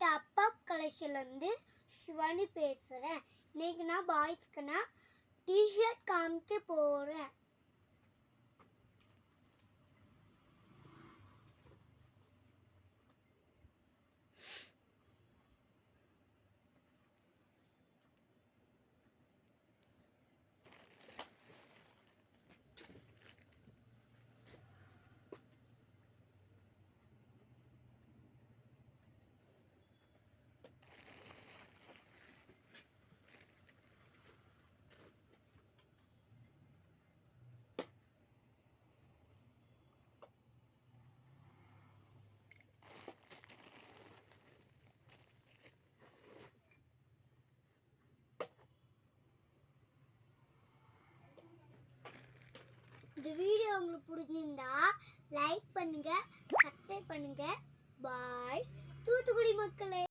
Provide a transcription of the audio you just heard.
Top up கலெக்ஷன்லேருந்து Shivani பேசுகிறேன். இன்னைக்கு நான் பாய்ஸ்க்குனா டிஷர்ட் காமிக்க போகிறேன். இந்த வீடியோ உங்களுக்கு பிடிச்சிருந்தா லைக் பண்ணுங்க, சப்ஸ்கிரைப் பண்ணுங்க. பாய்.